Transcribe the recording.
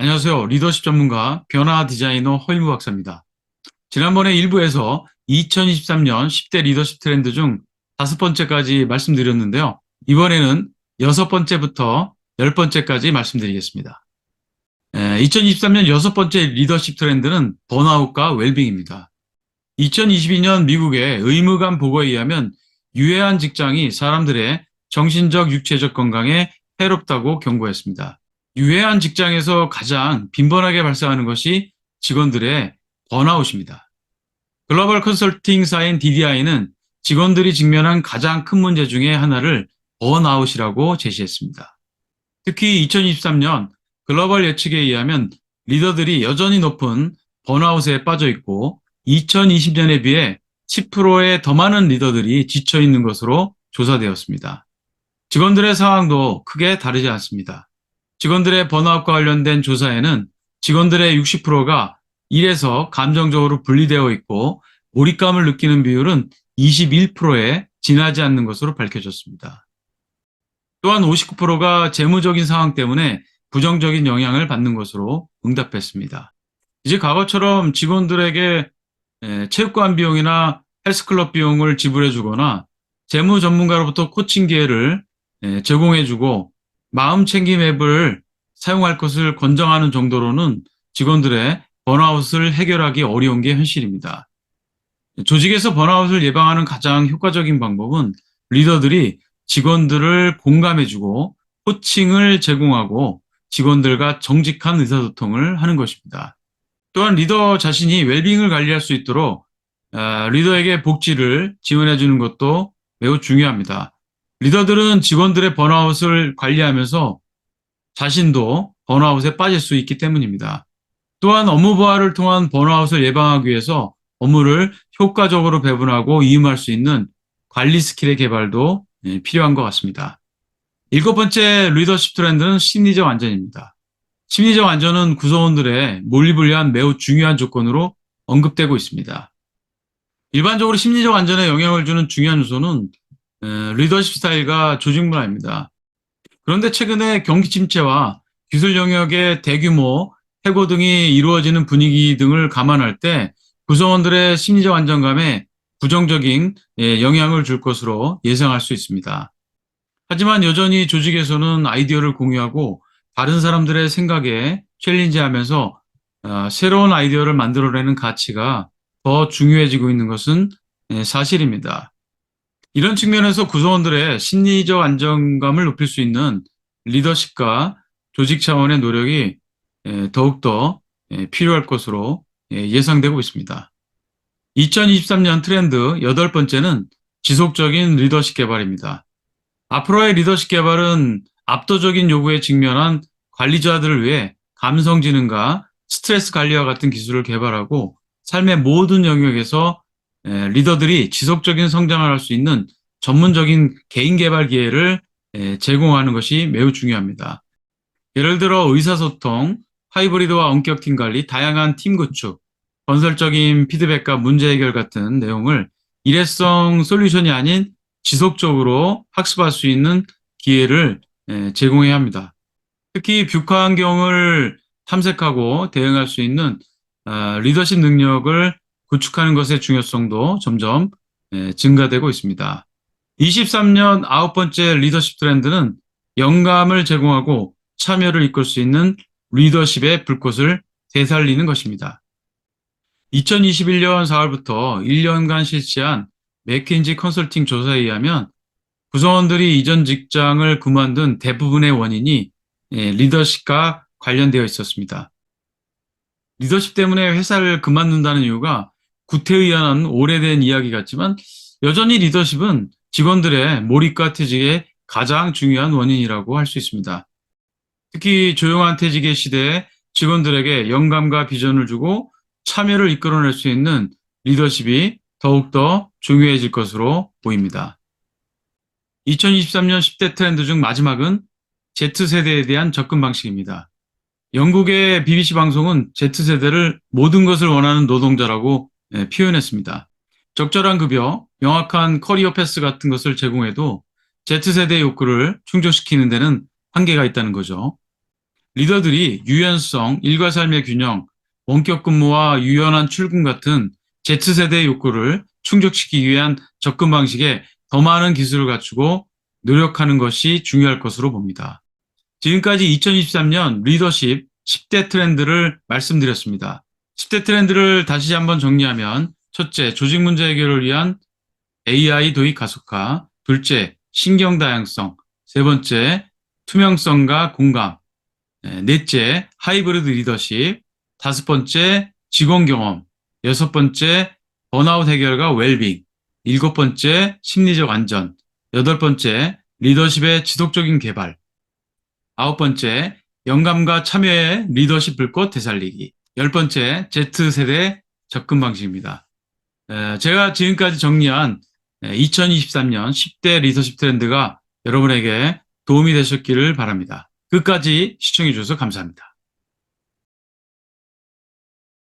안녕하세요. 리더십 전문가 변화 디자이너 허일무 박사입니다. 지난번에 일부에서 2023년 10대 리더십 트렌드 중 5번째까지 말씀드렸는데요. 이번에는 6번째부터 10번째까지 말씀드리겠습니다. 2023년 6번째 리더십 트렌드는 번아웃과 웰빙입니다. 2022년 미국의 의무감 보고에 의하면 유해한 직장이 사람들의 정신적, 육체적 건강에 해롭다고 경고했습니다. 유해한 직장에서 가장 빈번하게 발생하는 것이 직원들의 번아웃입니다. 글로벌 컨설팅사인 DDI는 직원들이 직면한 가장 큰 문제 중에 하나를 번아웃이라고 제시했습니다. 특히 2023년 글로벌 예측에 의하면 리더들이 여전히 높은 번아웃에 빠져 있고 2020년에 비해 10%의 더 많은 리더들이 지쳐 있는 것으로 조사되었습니다. 직원들의 상황도 크게 다르지 않습니다. 직원들의 번아웃과 관련된 조사에는 직원들의 60%가 일에서 감정적으로 분리되어 있고 몰입감을 느끼는 비율은 21%에 지나지 않는 것으로 밝혀졌습니다. 또한 59%가 재무적인 상황 때문에 부정적인 영향을 받는 것으로 응답했습니다. 이제 과거처럼 직원들에게 체육관 비용이나 헬스클럽 비용을 지불해 주거나 재무 전문가로부터 코칭 기회를 제공해 주고 마음 챙김 앱을 사용할 것을 권장하는 정도로는 직원들의 번아웃을 해결하기 어려운 게 현실입니다. 조직에서 번아웃을 예방하는 가장 효과적인 방법은 리더들이 직원들을 공감해주고 코칭을 제공하고 직원들과 정직한 의사소통을 하는 것입니다. 또한 리더 자신이 웰빙을 관리할 수 있도록 리더에게 복지를 지원해 주는 것도 매우 중요합니다. 리더들은 직원들의 번아웃을 관리하면서 자신도 번아웃에 빠질 수 있기 때문입니다. 또한 업무 부하를 통한 번아웃을 예방하기 위해서 업무를 효과적으로 배분하고 이음할 수 있는 관리 스킬의 개발도 필요한 것 같습니다. 7번째 리더십 트렌드는 심리적 안전입니다. 심리적 안전은 구성원들의 몰입을 위한 매우 중요한 조건으로 언급되고 있습니다. 일반적으로 심리적 안전에 영향을 주는 중요한 요소는 리더십 스타일과 조직 문화입니다. 그런데 최근에 경기 침체와 기술 영역의 대규모 해고 등이 이루어지는 분위기 등을 감안할 때 구성원들의 심리적 안정감에 부정적인 영향을 줄 것으로 예상할 수 있습니다. 하지만 여전히 조직에서는 아이디어를 공유하고 다른 사람들의 생각에 챌린지하면서 새로운 아이디어를 만들어내는 가치가 더 중요해지고 있는 것은 사실입니다. 이런 측면에서 구성원들의 심리적 안정감을 높일 수 있는 리더십과 조직 차원의 노력이 더욱더 필요할 것으로 예상되고 있습니다. 2023년 트렌드 8번째는 지속적인 리더십 개발입니다. 앞으로의 리더십 개발은 압도적인 요구에 직면한 관리자들을 위해 감성지능과 스트레스 관리와 같은 기술을 개발하고 삶의 모든 영역에서 리더들이 지속적인 성장을 할 수 있는 전문적인 개인 개발 기회를 제공하는 것이 매우 중요합니다. 예를 들어 의사소통, 하이브리드와 원격 팀 관리, 다양한 팀 구축, 건설적인 피드백과 문제 해결 같은 내용을 일회성 솔루션이 아닌 지속적으로 학습할 수 있는 기회를 제공해야 합니다. 특히 뷰카 환경을 탐색하고 대응할 수 있는 리더십 능력을 구축하는 것의 중요성도 점점 증가되고 있습니다. 23년 9번째 리더십 트렌드는 영감을 제공하고 참여를 이끌 수 있는 리더십의 불꽃을 되살리는 것입니다. 2021년 4월부터 1년간 실시한 맥킨지 컨설팅 조사에 의하면 구성원들이 이전 직장을 그만둔 대부분의 원인이 리더십과 관련되어 있었습니다. 리더십 때문에 회사를 그만둔다는 이유가 구태의연한 오래된 이야기 같지만 여전히 리더십은 직원들의 몰입과 퇴직의 가장 중요한 원인이라고 할 수 있습니다. 특히 조용한 퇴직의 시대에 직원들에게 영감과 비전을 주고 참여를 이끌어낼 수 있는 리더십이 더욱더 중요해질 것으로 보입니다. 2023년 10대 트렌드 중 마지막은 Z세대에 대한 접근 방식입니다. 영국의 BBC 방송은 Z세대를 모든 것을 원하는 노동자라고 표현했습니다. 적절한 급여, 명확한 커리어 패스 같은 것을 제공해도 Z세대의 욕구를 충족시키는 데는 한계가 있다는 거죠. 리더들이 유연성, 일과 삶의 균형, 원격 근무와 유연한 출근 같은 Z세대의 욕구를 충족시키기 위한 접근 방식에 더 많은 기술을 갖추고 노력하는 것이 중요할 것으로 봅니다. 지금까지 2023년 리더십 10대 트렌드를 말씀드렸습니다. 10대 트렌드를 다시 한번 정리하면, 첫째, 조직 문제 해결을 위한 AI 도입 가속화. 둘째, 신경 다양성. 세 번째, 투명성과 공감. 넷째, 하이브리드 리더십. 다섯 번째, 직원 경험. 여섯 번째, 번아웃 해결과 웰빙. 일곱 번째, 심리적 안전. 여덟 번째, 리더십의 지속적인 개발. 아홉 번째, 영감과 참여의 리더십 불꽃 되살리기. 열 번째, Z세대 접근 방식입니다. 제가 지금까지 정리한 2023년 10대 리더십 트렌드가 여러분에게 도움이 되셨기를 바랍니다. 끝까지 시청해 주셔서 감사합니다.